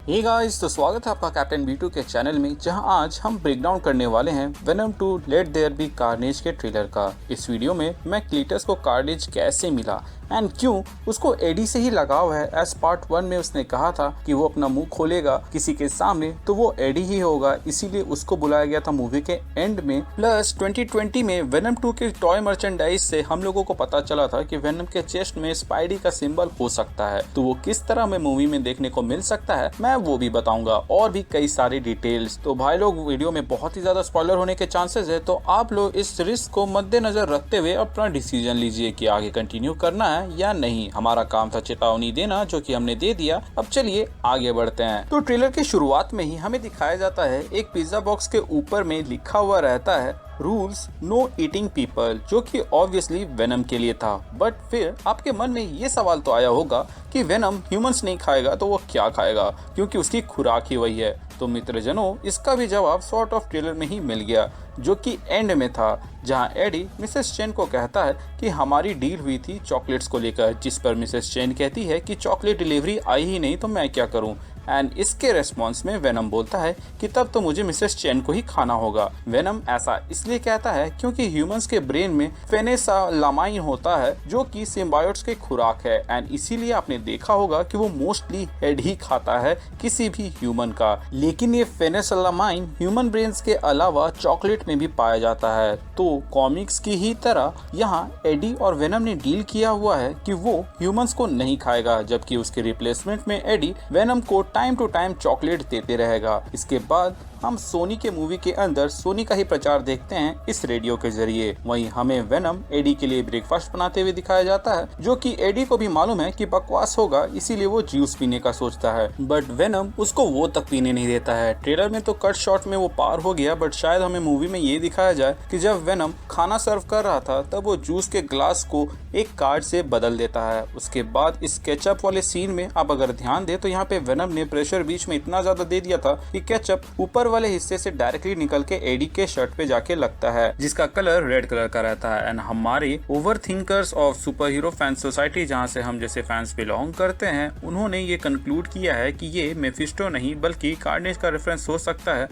Hey guys, तो स्वागत है आपका कैप्टन B2 के चैनल में, जहां आज हम ब्रेकडाउन करने वाले हैं Venom 2 let there be Carnage के ट्रेलर का। इस वीडियो में मैं क्लीटस को कार्नेज कैसे मिला एंड क्यों उसको एडी से ही लगाव है। एज पार्ट 1 में उसने कहा था कि वो अपना मुंह खोलेगा किसी के सामने तो वो एडी ही होगा, इसीलिए उसको बुलाया गया था मूवी के एंड में। प्लस 2020 में वेनम 2 के टॉय मर्चेंडाइज से हम लोगों को पता चला था कि वेनम के चेस्ट में स्पाइडी का सिंबल हो सकता है, तो वो किस तरह में मूवी में देखने को मिल सकता है मैं वो भी बताऊंगा, और भी कई सारी डिटेल्स। तो भाई लोग, वीडियो में बहुत ही ज्यादा स्पॉइलर होने के चांसेस है, तो आप लोग इस रिस्क को मद्देनजर रखते हुए अपना डिसीजन लीजिए कि आगे कंटिन्यू करना है या नहीं। हमारा काम था चेतावनी देना, जो कि हमने दे दिया। अब चलिए आगे बढ़ते हैं। तो ट्रेलर की शुरुआत में ही हमें दिखाया जाता है एक पिज्जा बॉक्स के ऊपर में लिखा हुआ रहता है रूल्स नो ईटिंग पीपल, जो कि ऑब्वियसली वेनम के लिए था। बट फिर आपके मन में ये सवाल तो आया होगा कि वेनम ह्यूमंस नहीं खाएगा तो वो क्या खाएगा, क्योंकि उसकी खुराक ही वही है। तो मित्रजनों, इसका भी जवाब सॉर्ट ऑफ ट्रेलर में ही मिल गया, जो कि एंड में था, जहां एडी मिसेस चेन को कहता है कि हमारी डील हुई थी चॉकलेट्स को लेकर, जिस पर मिसेस चेन कहती है कि चॉकलेट डिलीवरी आई ही नहीं तो मैं क्या करूं। एंड इसके रेस्पॉन्स में वेनम बोलता है कि तब तो मुझे मिसेस चेन को ही खाना होगा। वेनम ऐसा इसलिए कहता है क्योंकि ह्यूमंस के ब्रेन में फेनेसालामाइन होता है, जो कि सिम्बायोट्स की खुराक है, एंड इसीलिए आपने देखा होगा कि वो मोस्टली हेड ही खाता है किसी भी ह्यूमन का। लेकिन ये फेनेसालामाइन ह्यूमन ब्रेन्स के अलावा चॉकलेट में भी पाया जाता है। तो कॉमिक्स की ही तरह यहाँ एडी और वेनम ने डील किया हुआ है कि वो ह्यूमंस को नहीं खाएगा, जबकि उसके रिप्लेसमेंट में एडी वेनम को टाइम टू टाइम चॉकलेट देते रहेगा। इसके बाद हम सोनी के मूवी के अंदर सोनी का ही प्रचार देखते हैं इस रेडियो के जरिए। वहीं हमें वेनम एडी के लिए ब्रेकफास्ट बनाते हुए दिखाया जाता है, जो कि एडी को भी मालूम है कि बकवास होगा, इसीलिए वो जूस पीने का सोचता है। बट वेनम उसको वो तक पीने नहीं देता है। ट्रेलर में तो कट शॉट में वो पार हो गया, बट शायद हमें मूवी में ये दिखाया जाए कि जब वेनम खाना सर्व कर रहा था तब वो जूस के ग्लास को एक कार्ड से बदल देता है। उसके बाद इस केचप वाले सीन में आप अगर ध्यान दे तो यहाँ पे वेनम ने प्रेशर बीच में इतना ज्यादा दे दिया था कि केचप ऊपर वाले हिस्से से डायरेक्टली निकल के एडी के शर्ट पे जाके लगता है, जिसका कलर रेड कलर का रहता है। एंड हमारे over thinkers of super hero fan society, जहाँ से हम जैसे फैंस बिलोंग करते हैं, उन्होंने ये कंक्लूड किया है कि ये मेफिस्टो नहीं बल्कि कार्नेज का रेफरेंस हो सकता है,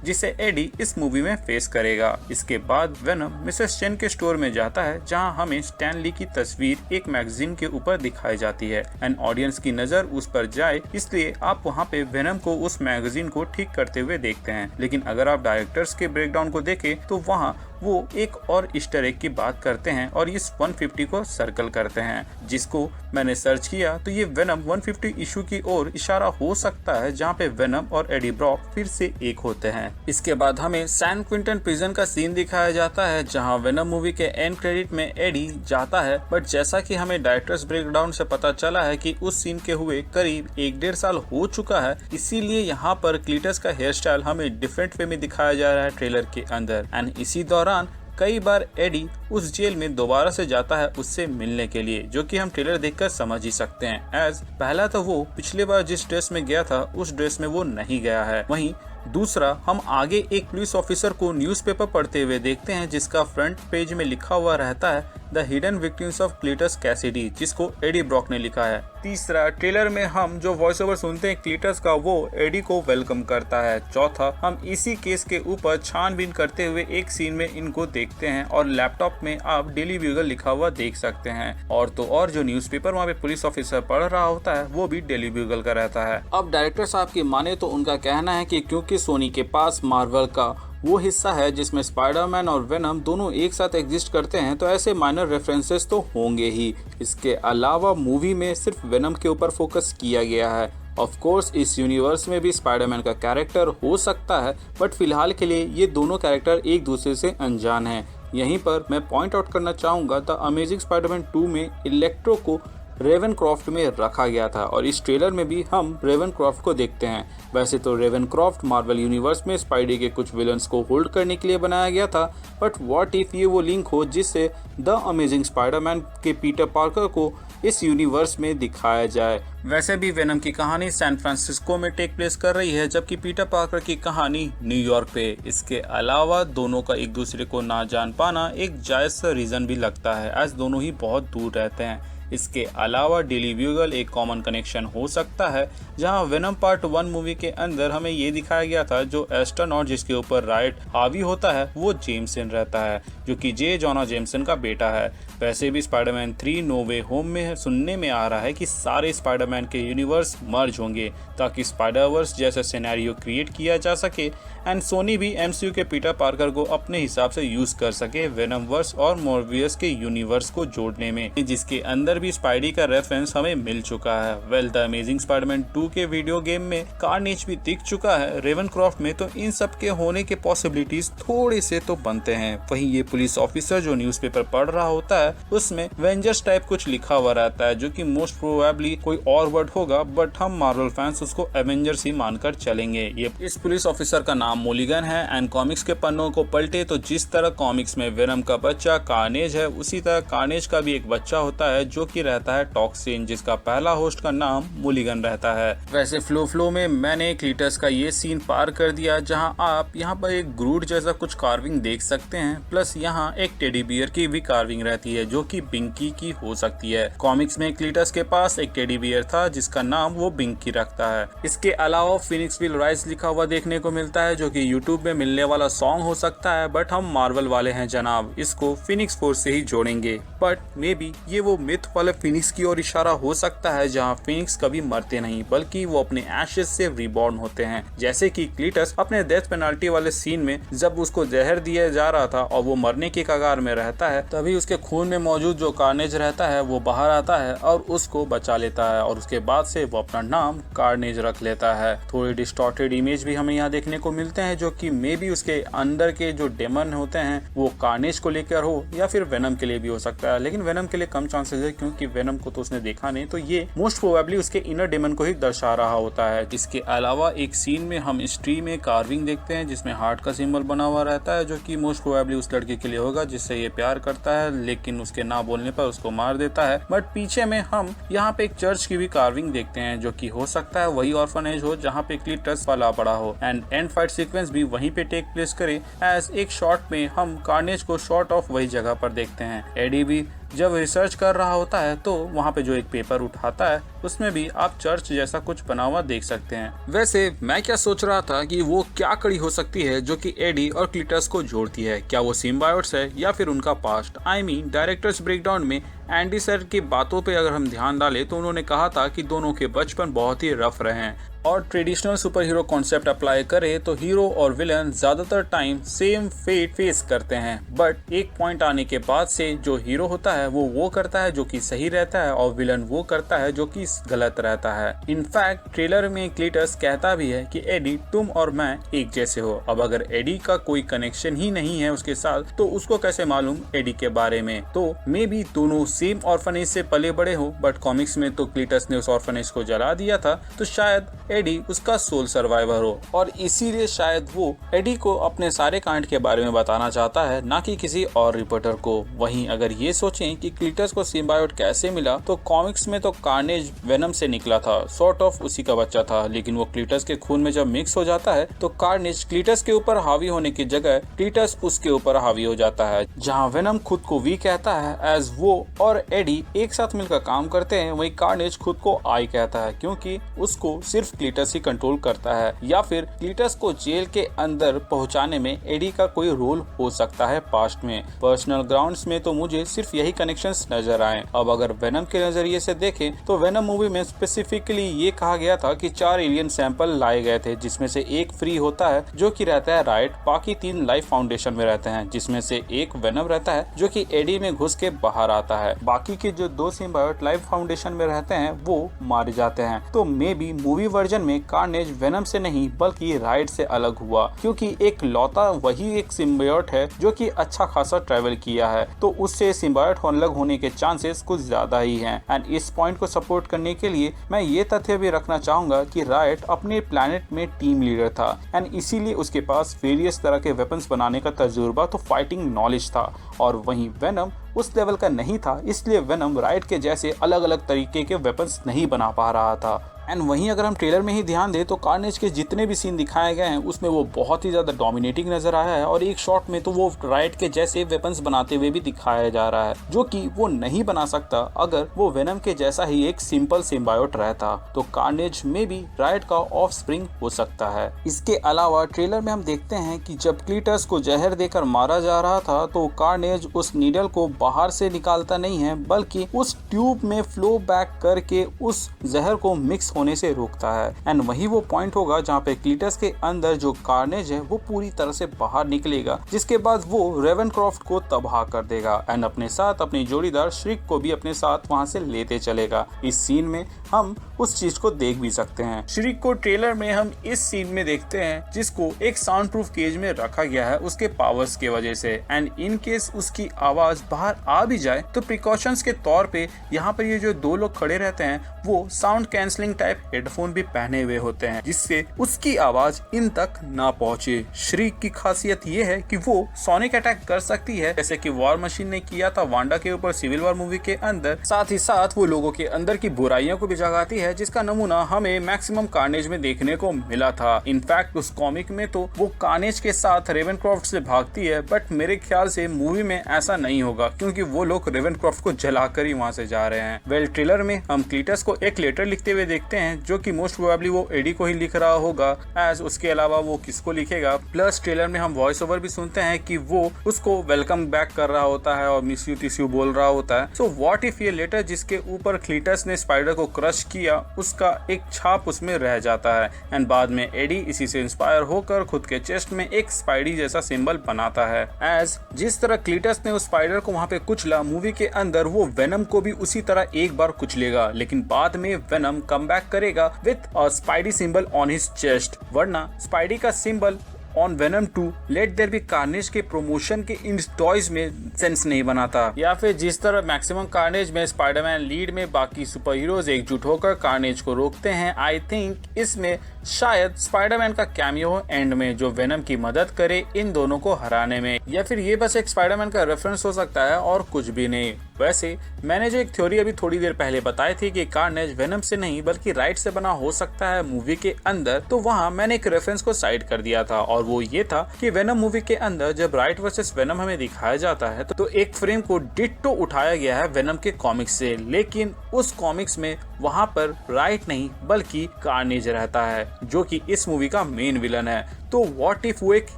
जिसे एडी इस मूवी में फेस करेगा। इसके बाद वेनम मिसेस चेन के स्टोर में जाता है, जहाँ हमें स्टैन ली की तस्वीर एक मैगजीन के ऊपर दिखाई जाती है, एंड ऑडियंस की नजर उस पर जाए, इसलिए आप वहाँ पे वेनम को उस मैगजीन को ठीक करते हुए देखते हैं। लेकिन अगर आप डायरेक्टर्स के ब्रेकडाउन को देखें तो वहाँ वो एक और ईस्टर एग की बात करते हैं और इस 150 को सर्कल करते हैं, जिसको मैंने सर्च किया तो ये वेनम 150 इशू की ओर इशारा हो सकता है, जहाँ पे वेनम और एडी ब्रॉक फिर से एक होते हैं। इसके बाद हमें सैन क्विंटन प्रिजन का सीन दिखाया जाता है, जहाँ वेनम मूवी के एंड क्रेडिट में एडी जाता है। बट जैसा कि हमें डायरेक्टर्स ब्रेकडाउन से पता चला है कि उस सीन के हुए करीब 1-1.5 साल हो चुका है, इसीलिए यहाँ पर क्लीटस का हेयर स्टाइल हमें डिफरेंट वे में दिखाया जा रहा है ट्रेलर के अंदर। एंड इसी दौरान कई बार एडी उस जेल में दोबारा से जाता है उससे मिलने के लिए, जो कि हम ट्रेलर देखकर समझ ही सकते हैं। एज पहला तो वो पिछले बार जिस ड्रेस में गया था उस ड्रेस में वो नहीं गया है। वहीं दूसरा, हम आगे एक पुलिस ऑफिसर को न्यूज़पेपर पढ़ते हुए देखते हैं, जिसका फ्रंट पेज में लिखा हुआ रहता है the hidden victims of Cletus Cassidy, जिसको एडी ब्रॉक ने लिखा है। तीसरा, ट्रेलर में हम जो वॉइस ओवर सुनते हैं क्लीटस का, वो एडी को वेलकम करता है। चौथा, हम इसी केस के ऊपर छानबीन करते हुए एक सीन में इनको देखते हैं और लैपटॉप में आप डेली ब्यूगल लिखा हुआ देख सकते हैं। और तो और जो न्यूज़पेपर वहाँ पे पुलिस ऑफिसर पढ़ रहा होता है वो भी डेली ब्यूगल का रहता है। अब डायरेक्टर साहब की माने तो उनका कहना है कि क्योंकि सोनी के पास मार्वल का वो हिस्सा है जिसमें स्पाइडरमैन और वेनम दोनों एक साथ एग्जिस्ट करते हैं, तो ऐसे माइनर रेफरेंसेस तो होंगे ही। इसके अलावा मूवी में सिर्फ वेनम के ऊपर फोकस किया गया है। ऑफ कोर्स इस यूनिवर्स में भी स्पाइडरमैन का कैरेक्टर हो सकता है, बट फिलहाल के लिए ये दोनों कैरेक्टर एक दूसरे से अनजान हैं। यहीं पर मैं पॉइंट आउट करना चाहूँगा, द अमेजिंग स्पाइडरमैन 2 में इलेक्ट्रो को रेवनक्रॉफ्ट में रखा गया था, और इस ट्रेलर में भी हम रेवनक्रॉफ्ट को देखते हैं। वैसे तो रेवनक्रॉफ्ट मार्वल यूनिवर्स में स्पाइडी के कुछ विलन्स को होल्ड करने के लिए बनाया गया था, बट व्हाट इफ ये वो लिंक हो जिससे द अमेजिंग स्पाइडरमैन के पीटर पार्कर को इस यूनिवर्स में दिखाया जाए। वैसे भी वेनम की कहानी सैन फ्रांसिस्को में टेक प्लेस कर रही है, जबकि पीटर पार्कर की कहानी न्यूयॉर्क पे। इसके अलावा दोनों का एक दूसरे को ना जान पाना एक जायज सा रीजन भी लगता है, एज दोनों ही बहुत दूर रहते हैं। इसके अलावा डेली ब्यूगल एक कॉमन कनेक्शन हो सकता है, जहां वेनम पार्ट 1 मूवी के अंदर हमें ये दिखाया गया था जो एस्ट्रोनॉट जिसके ऊपर राइट हावी होता है वो जेमसन रहता है, जो कि जे जॉना जेमसन का बेटा है। वैसे भी स्पाइडरमैन 3 नो वे होम में सुनने में आ रहा है कि सारे स्पाइडरमैन के यूनिवर्स मर्ज होंगे ताकि स्पाइडरवर्स जैसा सिनेरियो क्रिएट किया जा सके एंड सोनी भी एमसीयू के पीटर पार्कर को अपने हिसाब से यूज कर सके वेनमवर्स और मोरबियस के यूनिवर्स को जोड़ने में, जिसके अंदर भी स्पाइडी का रेफरेंस हमें मिल चुका है। वेल, द अमेजिंग स्पाइडरमैन 2 के वीडियो गेम में कार्नेज भी दिख चुका है रेवनक्रॉफ्ट में, तो इन सब के होने के पॉसिबिलिटीज थोड़े से तो बनते हैं। वहीं ये पुलिस ऑफिसर जो न्यूज़पेपर पढ़ रहा होता है उसमें वेंजर्स टाइप कुछ लिखा हुआ रहता है, जो कि मोस्ट प्रोबेबली कोई और वर्ड होगा, बट हम मार्वल फैंस उसको एवेंजर्स ही मानकर चलेंगे। ये इस पुलिस ऑफिसर का नाम मोलिगन है एंड कॉमिक्स के पन्नों को पलटे तो जिस तरह कॉमिक्स में वेनम का बच्चा कार्नेज है, उसी तरह कार्नेज का भी एक बच्चा होता है जो कि रहता है टॉक्सिन, जिसका पहला होस्ट का नाम मोलिगन रहता है। वैसे फ्लो में मैंने क्लीटस का ये सीन पार कर दिया जहां आप यहां पर एक ग्रूट जैसा कुछ कार्विंग देख सकते हैं, प्लस यहां एक टेडी बियर की भी कार्विंग रहती है जो कि बिंकी की हो सकती है। कॉमिक्स में क्लीटस के पास एक टेडी बियर था जिसका नाम वो बिंकी रखता है। इसके अलावा फिनिक्स विल राइज लिखा हुआ देखने को मिलता है जो कि यूट्यूब में मिलने वाला सॉन्ग हो सकता है, बट हम मार्वल वाले हैं जनाब, इसको फिनिक्स फोर्स से ही जोड़ेंगे। बट मे बी ये वो मिथ वाले फिनिक्स की ओर इशारा हो सकता है जहां फिनिक्स कभी मरते नहीं बल्कि वो अपने एशेस से रिबॉर्न होते हैं, जैसे कि क्लीटस अपने डेथ पेनल्टी वाले सीन में जब उसको जहर दिया जा रहा था और वो मरने की कगार में रहता है, तभी उसके खून में मौजूद जो कार्नेज रहता है वो बाहर आता है और उसको बचा लेता है और उसके बाद से वो अपना नाम कार्नेज रख लेता है। थोड़ी डिस्टॉर्टेड इमेज भी हमें यहाँ देखने को मिलते हैं जो कि मे बी उसके अंदर के जो डेमन होते हैं वो कार्नेज को लेकर हो या फिर वेनम के लिए भी हो सकता है, लेकिन वेनम के लिए कम चांसेस है क्योंकि वेनम को तो उसने देखा नहीं, तो ये मोस्ट प्रोबेबली उसके इनर डेमन को ही दर्शा रहा होता है। इसके अलावा एक सीन में हम इस ट्री में कार्विंग देखते हैं जिसमें हार्ट का सिंबल बना हुआ रहता है जो कि मोस्ट प्रोबेबली उस लड़के के लिए होगा जिससे ये प्यार करता है, लेकिन उसके ना बोलने पर उसको मार देता है। बट पीछे में हम यहाँ पे एक चर्च की भी कार्विंग देखते हैं जो कि हो सकता है वही ऑर्फनेज हो जहाँ पे क्लीटस पला पड़ा हो एंड एंड फाइट सीक्वेंस भी वहीं पे टेक प्लेस करे, एज एक शॉट में हम कार्नेज को शॉट ऑफ वही जगह पर देखते हैं। एडी भी जब रिसर्च कर रहा होता है तो वहाँ पे जो एक पेपर उठाता है उसमें भी आप चर्च जैसा कुछ बना हुआ देख सकते हैं। वैसे मैं क्या सोच रहा था कि वो क्या कड़ी हो सकती है जो कि एडी और क्लीटस को जोड़ती है, क्या वो सिम्बायोट्स है या फिर उनका past. I mean directors breakdown में एंडी सर की बातों पे अगर हम ध्यान डालें तो उन्होंने कहा था कि दोनों के बचपन बहुत ही रफ रहे हैं और traditional super hero concept apply करे तो हीरो और विलन ज्यादातर टाइम सेम फेट फेस करते हैं, बट एक पॉइंट आने के बाद से जो हीरो होता है वो करता है जो कि सही रहता है और विलन वो करता है जो कि गलत रहता है। इनफैक्ट ट्रेलर में क्लीटस कहता भी है कि एडी तुम और मैं एक जैसे हो। अब अगर एडी का कोई कनेक्शन ही नहीं है उसके साथ तो उसको कैसे मालूम एडी के बारे में, तो मे बी दोनों सेम ऑर्फनेज से पले बड़े हो, बट कॉमिक्स में तो क्लीटस ने उस ऑर्फनेज को जला दिया था, तो शायद एडी उसका सोल सर्वाइवर हो और इसीलिए शायद वो एडी को अपने सारे कांड के बारे में बताना चाहता है, ना कि किसी और रिपोर्टर को। वहीं अगर ये सोचें कि क्लीटस को सिम्बायोट कैसे मिला तो कॉमिक्स में तो कार्नेज वेनम से निकला था, सॉर्ट ऑफ उसी का बच्चा था, लेकिन वो क्लीटस के खून में जब मिक्स हो जाता है तो कार्नेज क्लीटस के ऊपर हावी होने की जगह क्लीटस उसके ऊपर हावी हो जाता है। जहाँ वेनम खुद को वी कहता है एज वो और एडी एक साथ मिलकर काम करते हैं, वहीं कार्नेज खुद को आई कहता है क्योंकि उसको सिर्फ क्लीटस ही कंट्रोल करता है, या फिर क्लीटस को जेल के अंदर पहुंचाने में एडी का कोई रोल हो सकता है पास्ट में। पर्सनल ग्राउंड्स में तो मुझे सिर्फ यही कनेक्शंस नजर आए। अब अगर वेनम के नजरिए से देखें तो वेनम मूवी में स्पेसिफिकली ये कहा गया था कि 4 एलियन सैंपल लाए गए थे जिसमें से एक फ्री होता है जो कि रहता है राइट, बाकी 3 लाइफ फाउंडेशन में रहते हैं जिसमें से एक वेनम रहता है जो कि एडी में घुस के बाहर आता है, बाकी के जो 2 सिम्बायोट लाइफ फाउंडेशन में रहते हैं वो मारे जाते हैं। तो मे बी मूवी वर्जन में कार्नेज वेनम से नहीं बल्कि राइट से अलग हुआ क्योंकि एक लौता वही एक सिम्बायोट है जो कि अच्छा खासा ट्रैवल किया है, तो उससे सिम्बायोट अलग होने के चांसेस कुछ ज्यादा ही हैं। एंड इस पॉइंट को सपोर्ट करने के लिए मैं ये तथ्य भी रखना चाहूंगा कि राइट अपने प्लैनेट में टीम लीडर था एंड इसीलिए उसके पास वेरियस तरह के वेपन्स बनाने का तजुर्बा तो फाइटिंग नॉलेज था, और वहीं वेनम उस लेवल का नहीं था, इसलिए वेनम राइट के जैसे अलग अलग तरीके के वेपन्स नहीं बना पा रहा था। एंड वहीं अगर हम ट्रेलर में ही ध्यान दें तो कार्नेज के जितने भी सीन दिखाए गए हैं उसमें वो बहुत ही ज़्यादा डोमिनेटिंग नजर आया है, और एक शॉट में तो वो राइट के जैसे वेपन्स बनाते हुए भी दिखाया जा रहा है, जो कि वो नहीं बना सकता अगर वो वेनम के जैसा ही एक सिंपल सिम्बायोट रहता। तो कार्नेज में भी राइट का ऑफस्प्रिंग हो सकता है। इसके अलावा ट्रेलर में हम देखते हैं कि जब क्लीटस को जहर देकर मारा जा रहा था तो कार्नेज उस नीडल को बाहर से निकालता नहीं है, बल्कि उस ट्यूब में फ्लो बैक करके उस जहर को मिक्स होने से रोकता है। एंड वही वो पॉइंट होगा जहाँ पे क्लीटस के अंदर जो कार्नेज है वो पूरी तरह से बाहर निकलेगा, जिसके बाद वो रेवेनक्रॉफ्ट को तबाह कर देगा एंड अपने साथ अपनी जोड़ीदार श्रिक को भी अपने साथ वहाँ से लेते चलेगा। इस सीन में हम उस चीज को देख भी सकते हैं। श्रिक को ट्रेलर में हम इस सीन में देखते हैं जिसको एक साउंड प्रूफ केज में रखा गया है उसके पावर्स के वजह से, एंड इन केस उसकी आवाज बाहर आ भी जाए तो प्रिकॉशंस के तौर पे यहाँ पर ये जो दो लोग खड़े रहते हैं वो साउंड कैंसलिंग टाइप हेडफोन भी पहने हुए होते हैं, जिससे उसकी आवाज इन तक ना पहुंचे। श्रिक की खासियत ये है कि वो सोनिक अटैक कर सकती है, जैसे कि वॉर मशीन ने किया था वांडा के ऊपर सिविल वॉर मूवी के अंदर। साथ ही साथ वो लोगों के अंदर की बुराइयों को भी जगाती है, जिसका नमूना हमें मैक्सिमम कार्नेज में देखने को मिला था। इनफैक्ट उस कॉमिक में तो वो कार्नेज के साथ रेवेनक्रॉफ्ट से भागती है, बट मेरे ख्याल से मूवी में ऐसा नहीं होगा क्योंकि वो लोग रेवेनक्रॉफ्ट को जलाकर ही वहाँ से जा रहे हैं। वेल, ट्रेलर में हम क्लीटस को एक लेटर लिखते हुए देखते हैं जो कि मोस्ट प्रोबेबली वो एडी को ही लिख रहा होगा, एज उसके अलावा वो किसको लिखेगा। प्लस ट्रेलर में हम वॉइस ओवर भी सुनते हैं कि वो उसको वेलकम बैक कर रहा होता है और मिस यू टिस यू बोल रहा होता है। सो व्हाट इफ ये लेटर जिसके ऊपर क्लीटस ने स्पाइडर को क्रश किया उसका एक छाप उसमें रह जाता है, एंड बाद में एडी इसी से इंस्पायर होकर खुद के चेस्ट में एक स्पाइडी जैसा सिंबल बनाता है। एज जिस तरह क्लीटस ने उस स्पाइडर को वहाँ पे कुचला, मूवी के अंदर वो वेनम को भी उसी तरह एक बार कुचलेगा, लेकिन बाद में वेनम कम बैक करेगा with a Spidey symbol on his chest. वरना स्पाइडी का symbol on Venom 2 let there be Carnage के प्रमोशन के इन टॉयज में सेंस नहीं बनाता, या फिर जिस तरह मैक्सिमम कार्नेज में स्पाइडरमैन लीड में बाकी सुपर हीरोज एकजुट होकर कार्नेज को रोकते हैं। आई थिंक इसमें शायद स्पाइडरमैन का कैमियो हो एंड में जो वेनम की मदद करे इन दोनों को हराने में, या फिर ये बस एक स्पाइडरमैन का रेफरेंस हो सकता है और कुछ भी नहीं। वैसे मैंने जो एक थ्योरी अभी थोड़ी देर पहले बताई थी कि कार्नेज वेनम से नहीं बल्कि राइट से बना हो सकता है मूवी के अंदर, तो वहाँ मैंने एक रेफरेंस को साइड कर दिया था, और वो ये था कि वेनम मूवी के अंदर जब राइट वर्सेस वेनम हमें दिखाया जाता है तो एक फ्रेम को डिट्टो उठाया गया है वेनम के कॉमिक्स से, लेकिन उस कॉमिक्स में वहाँ पर राइट नहीं बल्कि कार्नेज रहता है जो कि इस मूवी का मेन विलन है। तो व्हाट इफ वो एक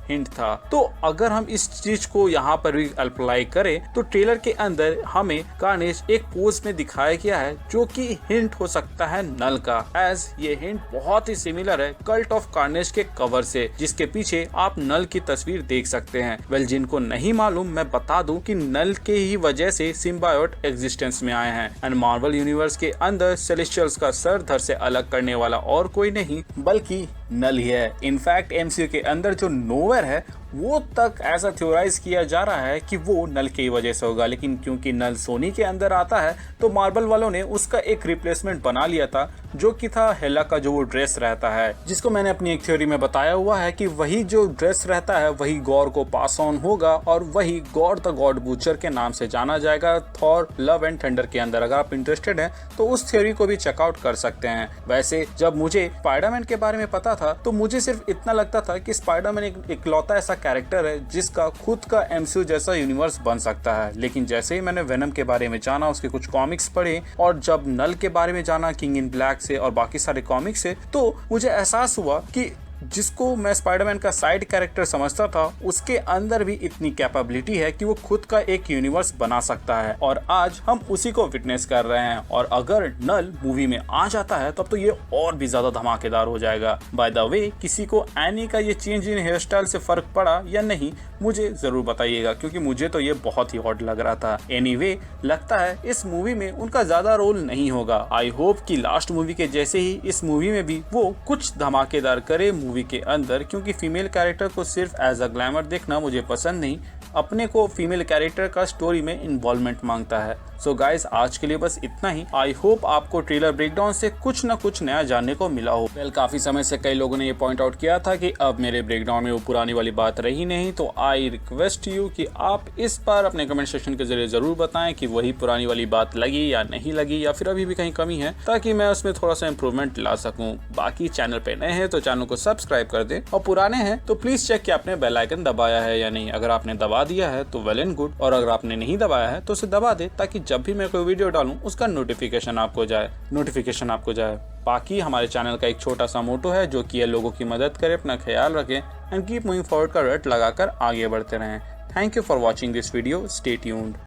हिंट था। तो अगर हम इस चीज को यहाँ पर भी अप्लाई करें तो ट्रेलर के अंदर हमें कार्नेज एक पोज में दिखाया गया है जो कि हिंट हो सकता है नल का, एज ये हिंट बहुत ही सिमिलर है कल्ट ऑफ कार्नेज के कवर से, जिसके पीछे आप नल की तस्वीर देख सकते हैं। वेल, जिनको नहीं मालूम मैं बता दूं कि नल के ही वजह से सिम्बायोट एग्जिस्टेंस में आए हैं, एंड मार्वल यूनिवर्स के अंदर सेलेस्टियल्स का सर धड़ से अलग करने वाला और कोई नहीं बल्कि नल ही है। इनफैक्ट एमसीयू के अंदर जो नोवेयर है वो तक ऐसा थ्योराइज किया जा रहा है कि वो नल की वजह से होगा, लेकिन क्योंकि नल सोनी के अंदर आता है तो मार्वल वालों ने उसका एक रिप्लेसमेंट बना लिया था जो कि था हेला का जो वो ड्रेस रहता है, जिसको मैंने अपनी एक थ्योरी में बताया हुआ है कि वही जो ड्रेस रहता है वही गॉर को पास ऑन होगा और वही गॉड द गॉड बूचर के नाम से जाना जाएगा थॉर लव एंड थंडर के अंदर। अगर आप इंटरेस्टेड हैं तो उस थ्योरी को भी चेकआउट कर सकते हैं। वैसे जब मुझे स्पाइडरमैन के बारे में पता था तो मुझे सिर्फ इतना लगता था कि स्पाइडरमैन एक इकलौता ऐसा कैरेक्टर है जिसका खुद का एमसीयू जैसा यूनिवर्स बन सकता है, लेकिन जैसे ही मैंने वेनम के बारे में जाना, उसके कुछ कॉमिक्स पढ़े और जब नल के बारे में जाना किंग इन ब्लैक से और बाकी सारे कॉमिक्स से, तो मुझे एहसास हुआ कि जिसको मैं स्पाइडरमैन का साइड कैरेक्टर समझता था उसके अंदर भी इतनी कैपेबिलिटी है कि वो खुद का एक यूनिवर्स बना सकता है, और आज हम उसी को विटनेस कर रहे हैं। और अगर नल मूवी में आ जाता है तब तो ये और भी ज्यादा धमाकेदार हो जाएगा। बाय द वे, किसी को एनी का ये चेंज इन हेयर स्टाइल से फर्क पड़ा या नहीं मुझे जरूर बताइएगा, क्योंकि मुझे तो ये बहुत ही ऑड लग रहा था। एनीवे, लगता है इस मूवी में उनका ज्यादा रोल नहीं होगा। आई होप कि लास्ट मूवी के जैसे ही इस मूवी में भी वो कुछ धमाकेदार करे मूवी के अंदर, क्योंकि फीमेल कैरेक्टर को सिर्फ एज अ ग्लैमर देखना मुझे पसंद नहीं, अपने को फीमेल कैरेक्टर का स्टोरी में इन्वॉल्वमेंट मांगता है। सो गाइस आज के लिए बस इतना ही। आई होप आपको ट्रेलर ब्रेकडाउन से कुछ न कुछ नया जानने को मिला हो। वेल काफी समय से कई लोगों ने ये पॉइंट आउट किया था कि अब मेरे ब्रेकडाउन में वो पुरानी वाली बात रही नहीं, तो आई रिक्वेस्ट यू कि आप इस बार अपने कमेंट सेक्शन के जरिए जरूर बताएं कि वही पुरानी वाली बात लगी या नहीं लगी, या फिर अभी भी कहीं कमी है, ताकि मैं उसमें थोड़ा सा इंप्रूवमेंट ला सकूं। बाकी चैनल पे नए हैं तो चैनल को सब्सक्राइब कर दें, और पुराने हैं तो प्लीज चेक कि आपने बेल आइकन दबाया है या नहीं। अगर आपने दबा दिया है तो वेल एंड गुड, और अगर आपने नहीं दबाया है तो उसे दबा दे, ताकि जब भी मैं कोई वीडियो डालूं उसका नोटिफिकेशन आपको जाए। बाकी हमारे चैनल का एक छोटा सा मोटो है जो कि लोगों की मदद करे, अपना ख्याल रखें एंड कीप मूविंग फॉरवर्ड का रट लगाकर आगे बढ़ते रहें। Thank you for watching this video, stay tuned.